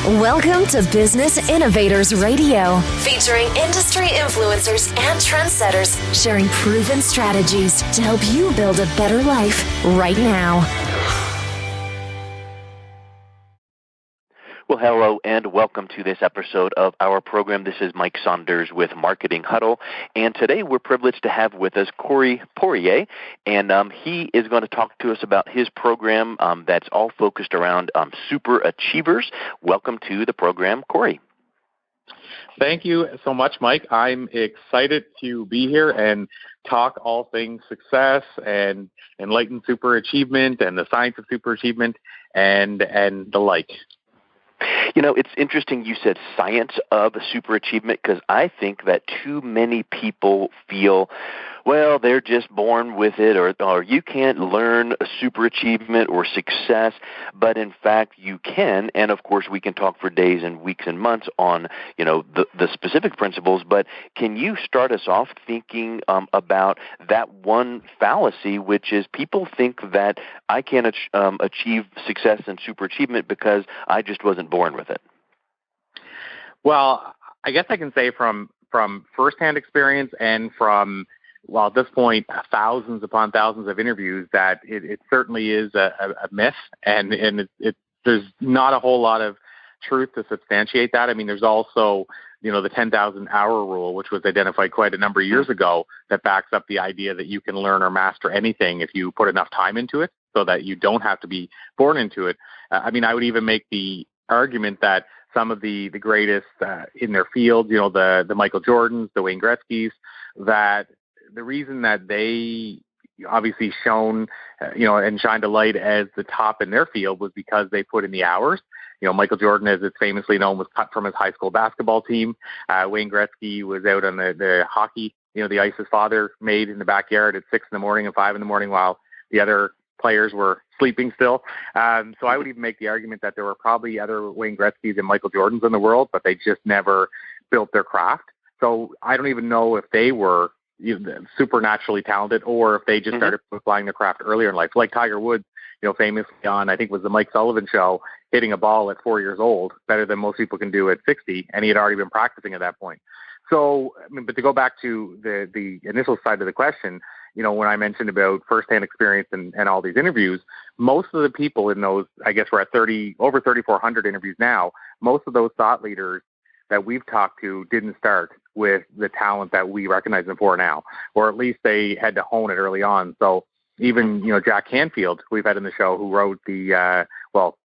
Welcome to Business Innovators Radio, featuring industry influencers and trendsetters sharing proven strategies to help you build a better life right now. Well, hello and welcome to this episode of our program. This is Mike Saunders with Marketing Huddle, and today we're privileged to have with us Corey Poirier, and he is going to talk to us about his program that's all focused around super achievers. Welcome to the program, Corey. Thank you so much, Mike. I'm excited to be here and talk all things success and enlighten super achievement and the science of super achievement and the like. You know, it's interesting you said science of super achievement, because I think that too many people feel, well, they're just born with it, or you can't learn a super achievement or success, but in fact you can. And of course we can talk for days and weeks and months on, the specific principles, but can you start us off thinking about that one fallacy, which is people think that I can't achieve success and super achievement because I just wasn't born with it? Well, I guess I can say from firsthand experience and from, well, at this point, thousands upon thousands of interviews, that it certainly is a myth, and there's not a whole lot of truth to substantiate that. I mean, there's also, the 10,000 hour rule, which was identified quite a number of years ago, that backs up the idea that you can learn or master anything if you put enough time into it, so that you don't have to be born into it. I would even make the argument that some of the greatest in their field, the Michael Jordans, the Wayne Gretzky's, that the reason that they obviously shone, and shined a light as the top in their field was because they put in the hours. Michael Jordan, as it's famously known, was cut from his high school basketball team. Wayne Gretzky was out on the hockey, the ice his father made in the backyard at 6 in the morning and 5 in the morning while the other players were sleeping still. So I would even make the argument that there were probably other Wayne Gretzky's and Michael Jordans in the world, but they just never built their craft. So I don't even know if they were supernaturally talented or if they just started applying their craft earlier in life. Like Tiger Woods, famously on, I think it was the Mike Sullivan show, hitting a ball at 4 years old, better than most people can do at 60, and he had already been practicing at that point. So, but to go back to the initial side of the question, when I mentioned about firsthand experience and all these interviews, most of the people in those, I guess we're at over 3,400 interviews now, most of those thought leaders that we've talked to didn't start with the talent that we recognize them for now, or at least they had to hone it early on. So even, Jack Canfield, we've had in the show, who wrote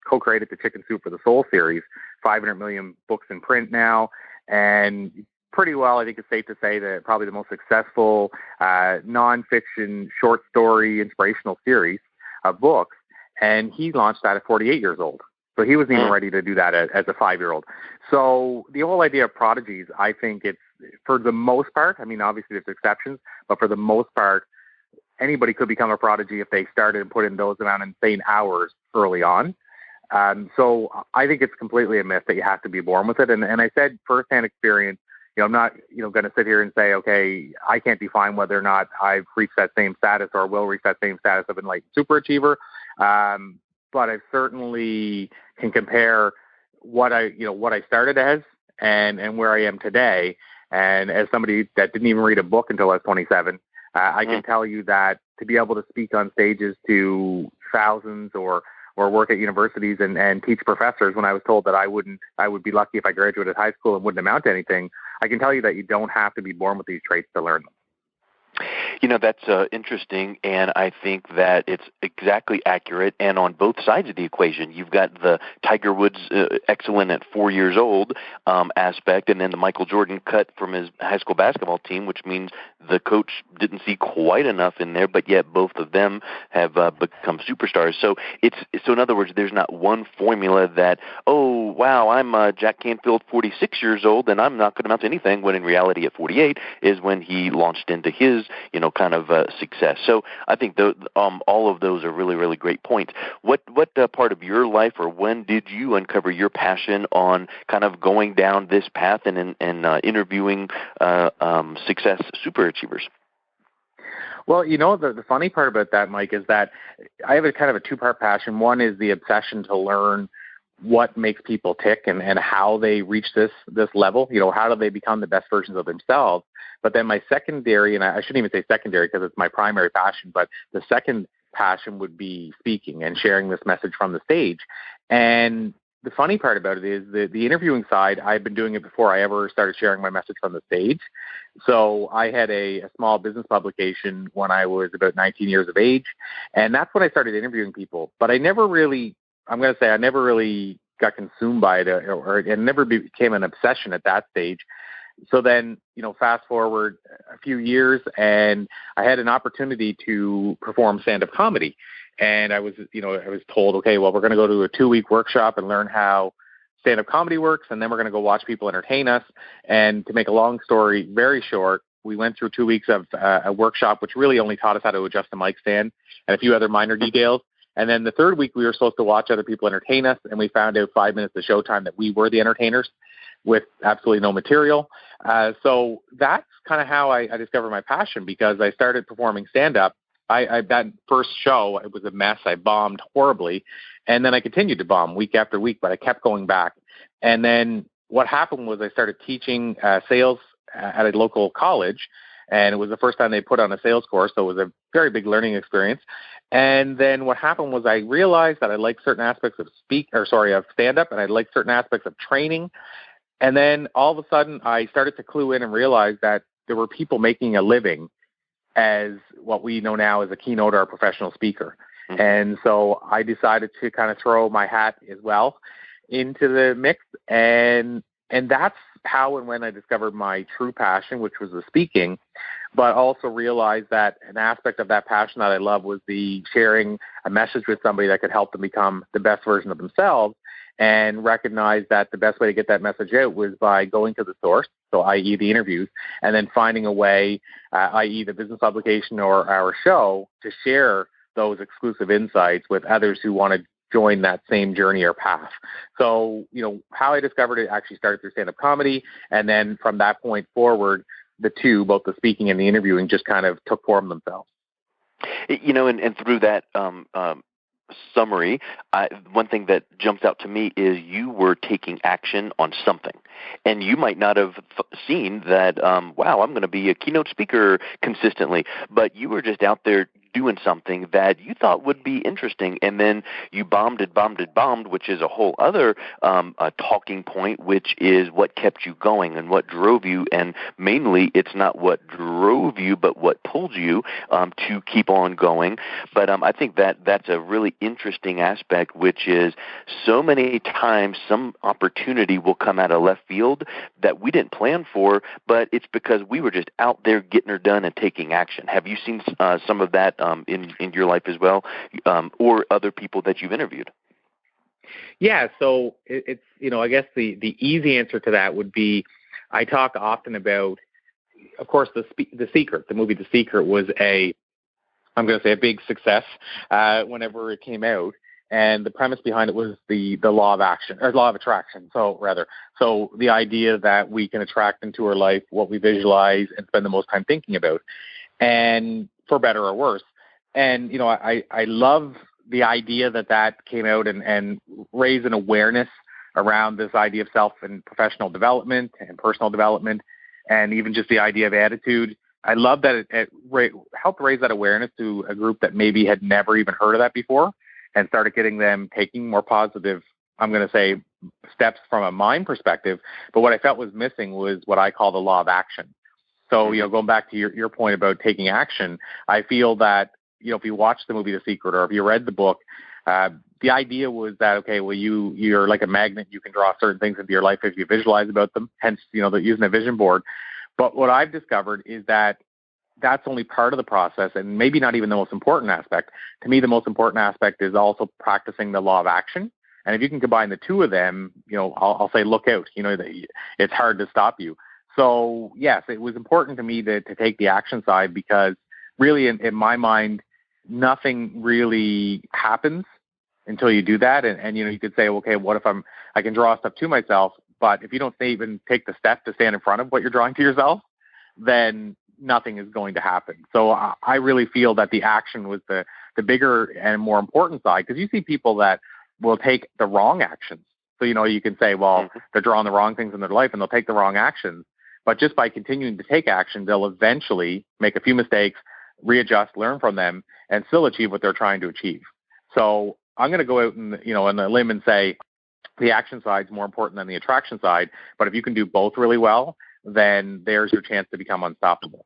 co-created the Chicken Soup for the Soul series, 500 million books in print now, and pretty well, I think it's safe to say that probably the most successful nonfiction short story inspirational series of books, and he launched that at 48 years old. So he wasn't even ready to do that as a 5-year-old. So the whole idea of prodigies, I think it's, for the most part, obviously there's exceptions, but for the most part, anybody could become a prodigy if they started and put in those amount of insane hours early on. So I think it's completely a myth that you have to be born with it. And I said firsthand experience. I'm not, going to sit here and say, okay, I can't define whether or not I've reached that same status or will reach that same status of enlightened superachiever. But I certainly can compare what I started as and where I am today. And as somebody that didn't even read a book until I was 27, I can tell you that to be able to speak on stages to thousands or work at universities and teach professors, when I was told that I would be lucky if I graduated high school and wouldn't amount to anything, I can tell you that you don't have to be born with these traits to learn them. That's interesting, and I think that it's exactly accurate. And on both sides of the equation, you've got the Tiger Woods excellent at 4 years old aspect, and then the Michael Jordan cut from his high school basketball team, which means the coach didn't see quite enough in there, but yet both of them have become superstars. So in other words, there's not one formula that, oh, wow, I'm Jack Canfield, 46 years old, and I'm not going to amount to anything, when in reality at 48 is when he launched into his, kind of success. So I think all of those are really, really great points. What part of your life, or when did you uncover your passion on kind of going down this path and interviewing success superachievers? Well, the funny part about that, Mike, is that I have a kind of a two-part passion. One is the obsession to learn what makes people tick and how they reach this level. How do they become the best versions of themselves? But then my secondary, and I shouldn't even say secondary because it's my primary passion, but the second passion would be speaking and sharing this message from the stage. And the funny part about it is the interviewing side, I've been doing it before I ever started sharing my message from the stage. So I had a small business publication when I was about 19 years of age, and that's when I started interviewing people. But I never really got consumed by it, or it never became an obsession at that stage. So then, fast forward a few years, and I had an opportunity to perform stand-up comedy. And I was told, okay, well, we're going to go to a 2-week workshop and learn how stand-up comedy works, and then we're going to go watch people entertain us. And to make a long story very short, we went through 2 weeks of a workshop, which really only taught us how to adjust a mic stand and a few other minor details. And then the third week, we were supposed to watch other people entertain us, and we found out 5 minutes of showtime that we were the entertainers with absolutely no material. So that's kind of how I discovered my passion, because I started performing stand-up. That first show, it was a mess. I bombed horribly. And then I continued to bomb week after week, but I kept going back. And then what happened was I started teaching sales at a local college, and it was the first time they put on a sales course, so it was a very big learning experience. And then what happened was I realized that I liked certain aspects of stand-up, and I liked certain aspects of training. And then all of a sudden, I started to clue in and realize that there were people making a living as what we know now as a keynote or a professional speaker. Mm-hmm. And so I decided to kind of throw my hat as well into the mix. And that's how and when I discovered my true passion, which was the speaking, but also realized that an aspect of that passion that I love was the sharing a message with somebody that could help them become the best version of themselves, and recognize that the best way to get that message out was by going to the source, so i.e. the interviews, and then finding a way, i.e. the business publication or our show, to share those exclusive insights with others who want to join that same journey or path. So, how I discovered it actually started through stand-up comedy, and then from that point forward, the two, both the speaking and the interviewing, just kind of took form themselves. And through that summary, one thing that jumps out to me is you were taking action on something. And you might not have seen that, wow, I'm going to be a keynote speaker consistently, but you were just out there doing something that you thought would be interesting, and then you bombed, which is a whole other talking point, which is what kept you going and what drove you. And mainly, it's not what drove you, but what pulled you to keep on going. But I think that's a really interesting aspect, which is so many times some opportunity will come out of left field that we didn't plan for, but it's because we were just out there getting her done and taking action. Have you seen some of that in your life as well, or other people that you've interviewed? Yeah, so it's, I guess the easy answer to that would be, I talk often about, of course, The Secret. The movie The Secret was a big success whenever it came out. And the premise behind it was the law of attraction. So the idea that we can attract into our life what we visualize and spend the most time thinking about, and for better or worse. And, I love the idea that came out and raised an awareness around this idea of self and professional development and personal development, and even just the idea of attitude. I love that it helped raise that awareness to a group that maybe had never even heard of that before, and started getting them taking more positive, I'm going to say, steps from a mind perspective. But what I felt was missing was what I call the law of action. So, going back to your point about taking action, I feel that, if you watch the movie The Secret, or if you read the book, the idea was that, okay, well, you're like a magnet. You can draw certain things into your life if you visualize about them, hence, they're using a vision board. But what I've discovered is that that's only part of the process, and maybe not even the most important aspect. To me, the most important aspect is also practicing the law of action. And if you can combine the two of them, I'll say, look out, it's hard to stop you. So yes, it was important to me to take the action side, because really in my mind, nothing really happens until you do that. And you could say, okay, what if I can draw stuff to myself, but if you don't even take the step to stand in front of what you're drawing to yourself, then nothing is going to happen. So I really feel that the action was the bigger and more important side, because you see people that will take the wrong actions. So, you can say, well, they're drawing the wrong things in their life and they'll take the wrong actions. But just by continuing to take action, they'll eventually make a few mistakes, readjust, learn from them, and still achieve what they're trying to achieve. So I'm going to go out and, on a limb and say the action side is more important than the attraction side. But if you can do both really well, then there's your chance to become unstoppable.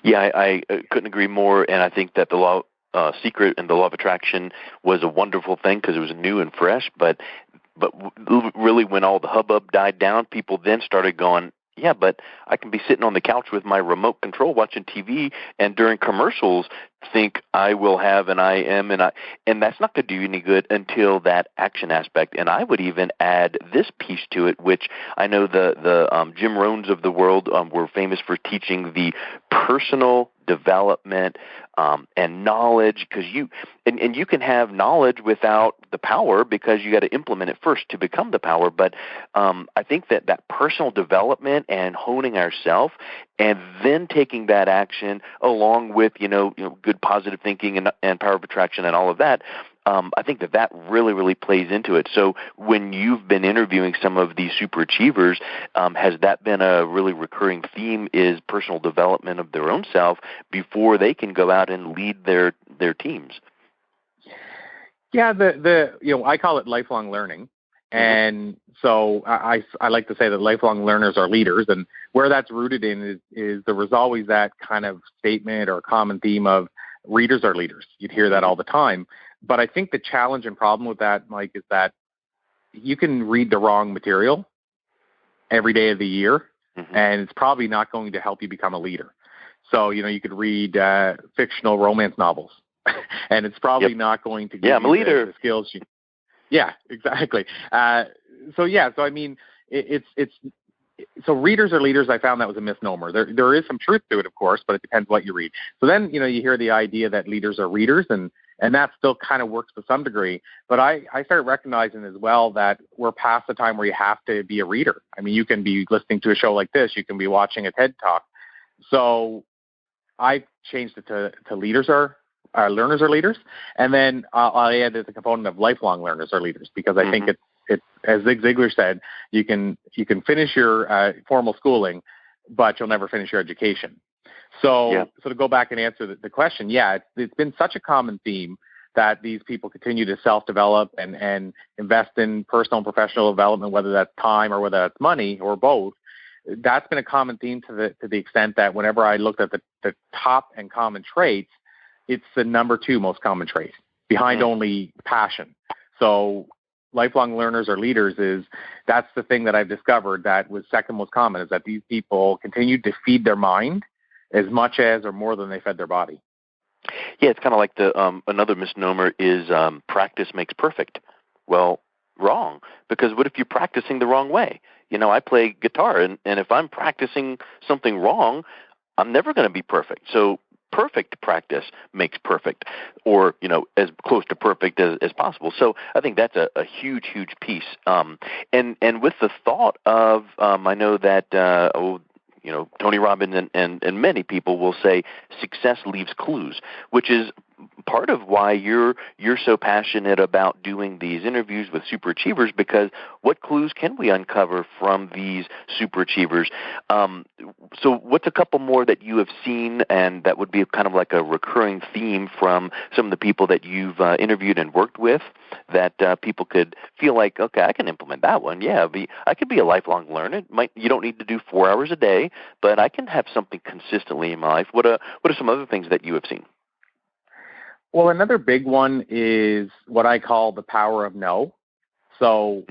Yeah, I couldn't agree more. And I think that the law secret and the law of attraction was a wonderful thing because it was new and fresh. But really, when all the hubbub died down, people then started going, yeah, but I can be sitting on the couch with my remote control watching TV and during commercials think I will have and I am and that's not going to do any good until that action aspect. And I would even add this piece to it, which I know the Jim Rohns of the world were famous for teaching the personal development and knowledge, because you can have knowledge without the power because you got to implement it first to become the power. But I think that personal development and honing ourselves and then taking that action along with good positive thinking and power of attraction and all of that, I think that really, really plays into it. So when you've been interviewing some of these super achievers, has that been a really recurring theme, is personal development of their own self before they can go out and lead their teams? Yeah, I call it lifelong learning. And so I like to say that lifelong learners are leaders, and where that's rooted in is there was always that kind of statement or common theme of readers are leaders. You'd hear that all the time. But I think the challenge and problem with that, Mike, is that you can read the wrong material every day of the year, and it's probably not going to help you become a leader. So, you could read fictional romance novels, and it's probably not going to give you the skills you... Yeah, exactly. So I mean, so readers are leaders. I found that was a misnomer. There is some truth to it, of course, but it depends what you read. So then, you hear the idea that leaders are readers, and that still kind of works to some degree. But I started recognizing as well that we're past the time where you have to be a reader. I mean, you can be listening to a show like this. You can be watching a TED Talk. So I changed it to leaders are learners are leaders, and then I'll add the component of lifelong learners are leaders, because I think it's as Zig Ziglar said, you can finish your formal schooling, but you'll never finish your education. So to go back and answer the question, it's been such a common theme that these people continue to self-develop and invest in personal and professional development, whether that's time or whether that's money or both. That's been a common theme to the extent that whenever I looked at the top and common traits, it's the number 2 most common trait, behind only passion. So lifelong learners or leaders that's the thing that I've discovered that was second most common, is that these people continue to feed their mind as much as or more than they fed their body. Yeah, it's kind of like another misnomer is practice makes perfect. Well, wrong, because what if you're practicing the wrong way? I play guitar, and if I'm practicing something wrong, I'm never going to be perfect. So perfect practice makes perfect, or as close to perfect as possible. So I think that's a huge piece. And with the thought of I know that Tony Robbins and many people will say success leaves clues, which is part of why you're so passionate about doing these interviews with super achievers, because what clues can we uncover from these super achievers? So what's a couple more that you have seen and that would be kind of like a recurring theme from some of the people that you've interviewed and worked with, that people could feel like, okay, I can implement that one. Yeah, I could be a lifelong learner. You don't need to do 4 hours a day, but I can have something consistently in my life. What are some other things that you have seen? Well, another big one is what I call the power of no. So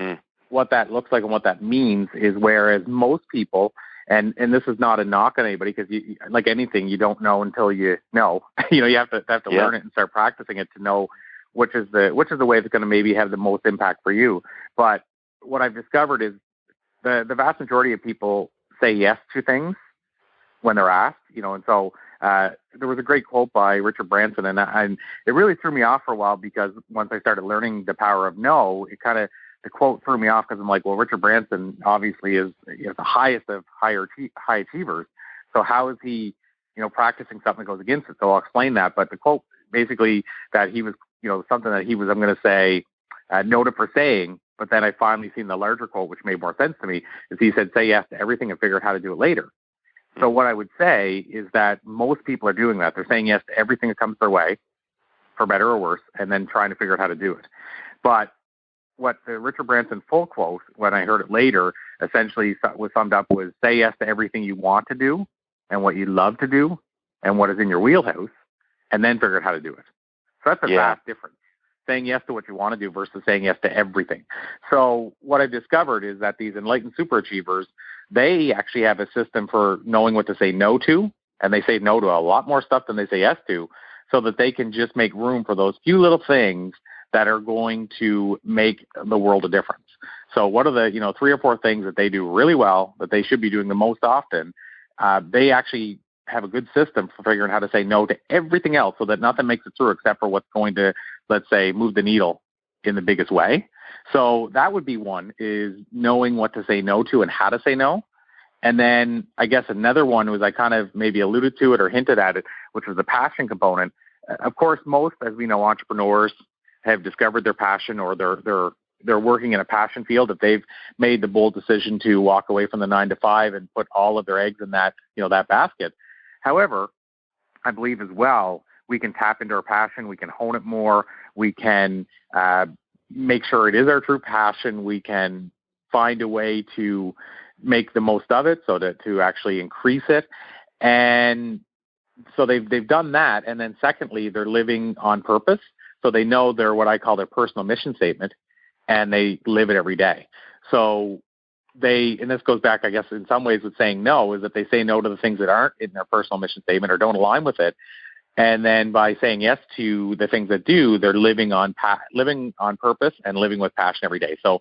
what that looks like and what that means is, whereas most people, and this is not a knock on anybody, because like anything, you don't know until you know. You have to learn it and start practicing it to know which is the way that's going to maybe have the most impact for you. But what I've discovered is the vast majority of people say yes to things when they're asked, and so there was a great quote by Richard Branson, and it really threw me off for a while, because once I started learning the power of no, the quote threw me off, because I'm like, well, Richard Branson obviously is the highest of high achievers. So how is he, practicing something that goes against it? So I'll explain that. But the quote basically that he was, something that he was, I'm going to say, noted for saying But then I finally seen the larger quote, which made more sense to me, is he said, say yes to everything and figure out how to do it later. So what I would say is that most people are doing that. They're saying yes to everything that comes their way, for better or worse, and then trying to figure out how to do it. But what the Richard Branson full quote, when I heard it later, essentially was summed up was say yes to everything you want to do and what you love to do and what is in your wheelhouse, and then figure out how to do it. So that's a vast difference. Saying yes to what you want to do versus saying yes to everything. So what I've discovered is that these enlightened superachievers, they actually have a system for knowing what to say no to, and they say no to a lot more stuff than they say yes to, so that they can just make room for those few little things that are going to make the world a difference. So what are the 3 or 4 things that they do really well that they should be doing the most often? They actually have a good system for figuring how to say no to everything else so that nothing makes it through except for what's going to, let's say, move the needle in the biggest way. So that would be one, is knowing what to say no to and how to say no. And then I guess another one was I kind of maybe alluded to it or hinted at it, which was the passion component. Of course, most, as we know, entrepreneurs have discovered their passion, or they're working in a passion field, if they've made the bold decision to walk away from the 9 to 5 and put all of their eggs in that, that basket. However, I believe as well, we can tap into our passion. We can hone it more. We can make sure it is our true passion. We can find a way to make the most of it, so to actually increase it. And so they've done that. And then secondly, they're living on purpose. So they know their, what I call their personal mission statement, and they live it every day. So and this goes back, I guess, in some ways with saying no, is that they say no to the things that aren't in their personal mission statement or don't align with it. And then by saying yes to the things that do, they're living on purpose and living with passion every day. So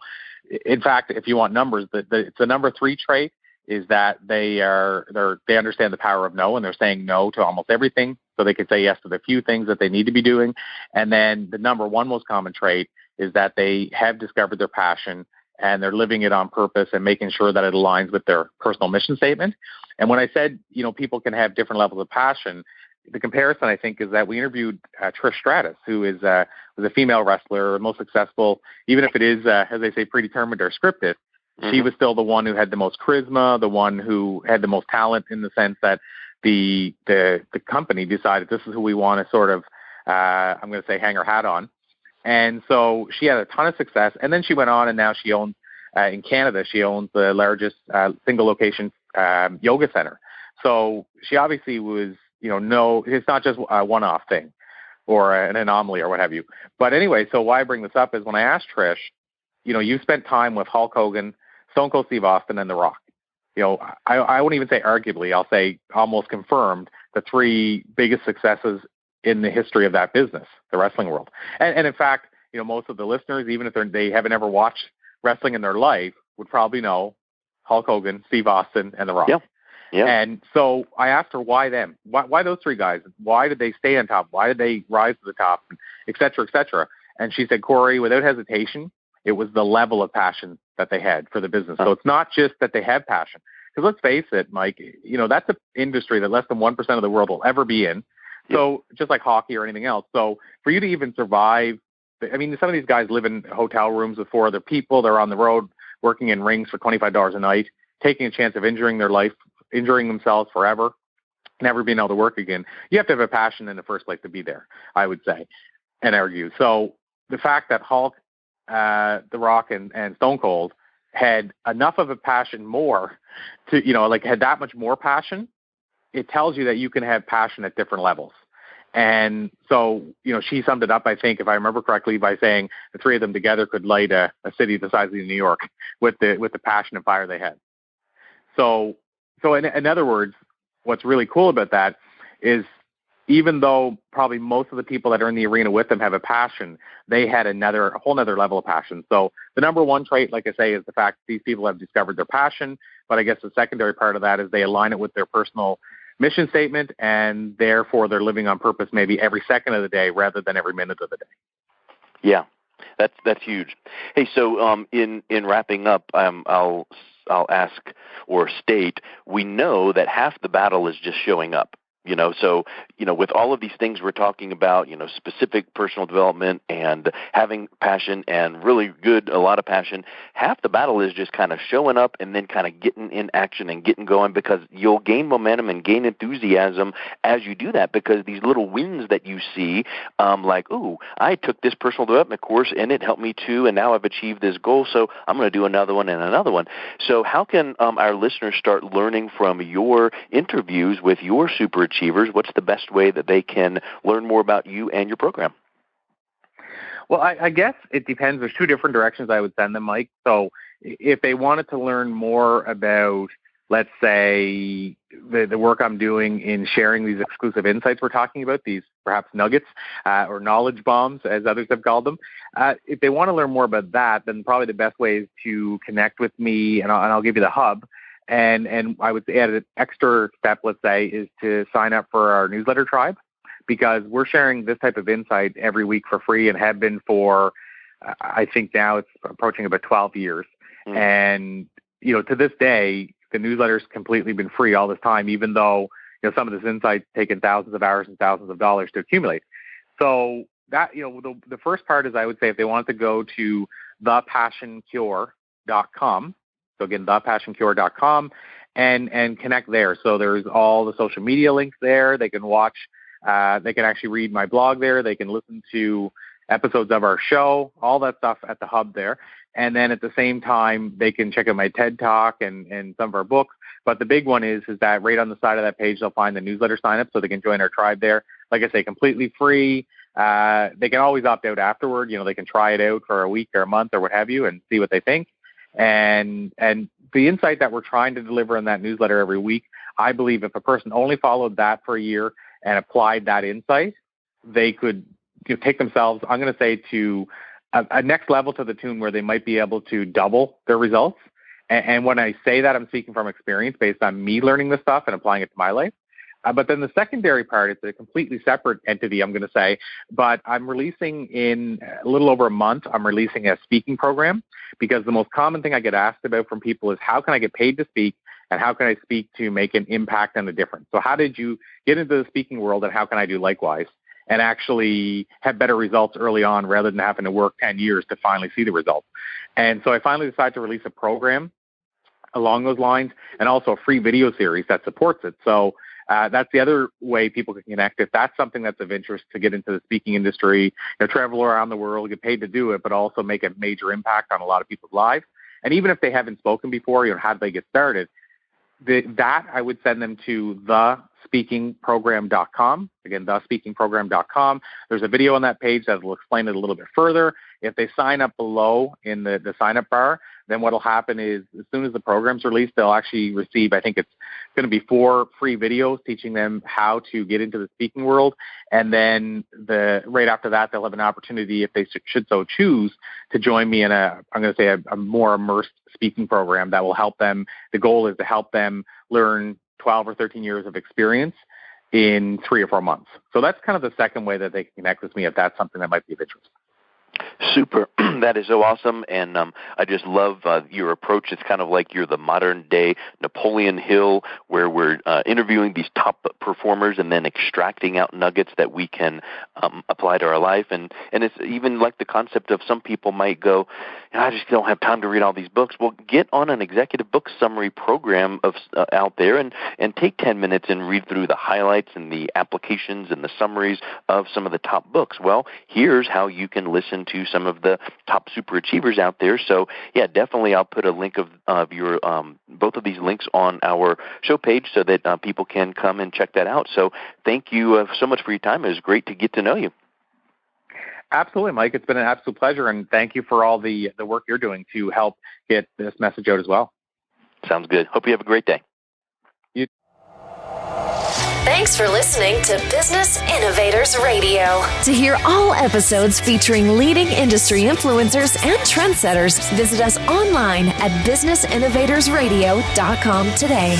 in fact, if you want numbers, it's the number 3 trait is that they understand the power of no, and they're saying no to almost everything, so they can say yes to the few things that they need to be doing. And then the number 1 most common trait is that they have discovered their passion, and they're living it on purpose and making sure that it aligns with their personal mission statement. And when I said, people can have different levels of passion, the comparison, I think, is that we interviewed Trish Stratus, who was a female wrestler, most successful, even if it is, as they say, predetermined or scripted. She was still the one who had the most charisma, the one who had the most talent, in the sense that the company decided this is who we want to sort of, I'm going to say, hang her hat on. And so she had a ton of success. And then she went on, and now she owns, in Canada, she owns the largest single location yoga center. So she obviously was, it's not just a one-off thing or an anomaly or what have you. But anyway, so why I bring this up is when I asked Trish, you spent time with Hulk Hogan, Stone Cold Steve Austin, and The Rock. I won't even say arguably, I'll say almost confirmed the 3 biggest successes in the history of that business, the wrestling world. And in fact, most of the listeners, even if they haven't ever watched wrestling in their life, would probably know Hulk Hogan, Steve Austin, and The Rock. Yeah. And so I asked her, why them? Why those 3 guys? Why did they stay on top? Why did they rise to the top? Et cetera, et cetera. And she said, Corey, without hesitation, it was the level of passion that they had for the business. So it's not just that they have passion. Because let's face it, Mike, that's an industry that less than 1% of the world will ever be in. So just like hockey or anything else. So for you to even survive, some of these guys live in hotel rooms with 4 other people. They're on the road working in rings for $25 a night, taking a chance of injuring themselves forever, never being able to work again. You have to have a passion in the first place to be there, I would say, and argue. So the fact that Hulk, The Rock, and Stone Cold had enough of a passion more to, had that much more passion, it tells you that you can have passion at different levels. And so, she summed it up, I think, if I remember correctly, by saying the 3 of them together could light a city the size of New York with the passion and fire they had. So in other words, what's really cool about that is even though probably most of the people that are in the arena with them have a passion, they had a whole nother level of passion. So the number 1 trait, like I say, is the fact that these people have discovered their passion. But I guess the secondary part of that is they align it with their personal mission statement, and therefore they're living on purpose maybe every second of the day rather than every minute of the day. Yeah, that's huge. Hey, so in wrapping up, I'll ask or state, we know that half the battle is just showing up. So, with all of these things we're talking about, specific personal development and having passion and really a lot of passion, half the battle is just kind of showing up and then kind of getting in action and getting going, because you'll gain momentum and gain enthusiasm as you do that, because these little wins that you see, like, ooh, I took this personal development course and it helped me too, and now I've achieved this goal, so I'm going to do another one and another one. So how can our listeners start learning from your interviews with your super achievers? What's the best way that they can learn more about you and your program? Well, I guess it depends. There's two different directions I would send them, Mike. So if they wanted to learn more about, let's say, the work I'm doing in sharing these exclusive insights we're talking about, these perhaps nuggets or knowledge bombs, as others have called them, if they want to learn more about that, then probably the best way is to connect with me, and I'll give you the hub. And I would add an extra step, let's say, is to sign up for our newsletter tribe, because we're sharing this type of insight every week for free and have been for, I think now it's approaching about 12 years. And, to this day, the newsletter's completely been free all this time, even though, some of this insight's taken thousands of hours and thousands of dollars to accumulate. So that, the first part is, I would say, if they want to go to thepassioncure.com, so again, thepassioncure.com, and connect there. So there's all the social media links there. They can watch, they can actually read my blog there. They can listen to episodes of our show, all that stuff at the hub there. And then at the same time, they can check out my TED Talk and some of our books. But the big one is that right on the side of that page, they'll find the newsletter sign up, so they can join our tribe there. Like I say, completely free. They can always opt out afterward. They can try it out for a week or a month or what have you and see what they think. And the insight that we're trying to deliver in that newsletter every week, I believe if a person only followed that for a year and applied that insight, they could take themselves, I'm going to say, to a next level to the tune where they might be able to double their results. And when I say that, I'm speaking from experience based on me learning this stuff and applying it to my life. But then the secondary part is a completely separate entity, I'm going to say. But I'm releasing in a little over a month, I'm releasing a speaking program, because the most common thing I get asked about from people is, how can I get paid to speak, and how can I speak to make an impact and a difference? So how did you get into the speaking world, and how can I do likewise and actually have better results early on rather than having to work 10 years to finally see the results? And so I finally decided to release a program along those lines, and also a free video series that supports it. So that's the other way people can connect. If that's something that's of interest, to get into the speaking industry, travel around the world, get paid to do it, but also make a major impact on a lot of people's lives. And even if they haven't spoken before, how do they get started? That I would send them to thespeakingprogram.com. Again, thespeakingprogram.com. There's a video on that page that will explain it a little bit further. If they sign up below in the sign-up bar, then what will happen is, as soon as the program's released, they'll actually receive, I think it's going to be 4 free videos teaching them how to get into the speaking world. And then right after that, they'll have an opportunity, if they should so choose, to join me in I'm going to say a more immersed speaking program that will help them. The goal is to help them learn 12 or 13 years of experience in 3 or 4 months. So that's kind of the second way that they can connect with me, if that's something that might be of interest. Super. That is so awesome. And I just love your approach. It's kind of like you're the modern day Napoleon Hill, where we're interviewing these top performers and then extracting out nuggets that we can apply to our life. And it's even like the concept of, some people might go, I just don't have time to read all these books. Well, get on an executive book summary program out there and take 10 minutes and read through the highlights and the applications and the summaries of some of the top books. Well, here's how you can listen to some of the top super achievers out there. So yeah, definitely I'll put a link of your both of these links on our show page so that people can come and check that out. So thank you so much for your time. It was great to get to know you. Absolutely, Mike. It's been an absolute pleasure, and thank you for all the work you're doing to help get this message out as well. Sounds good. Hope you have a great day. Thanks for listening to Business Innovators Radio. To hear all episodes featuring leading industry influencers and trendsetters, visit us online at businessinnovatorsradio.com today.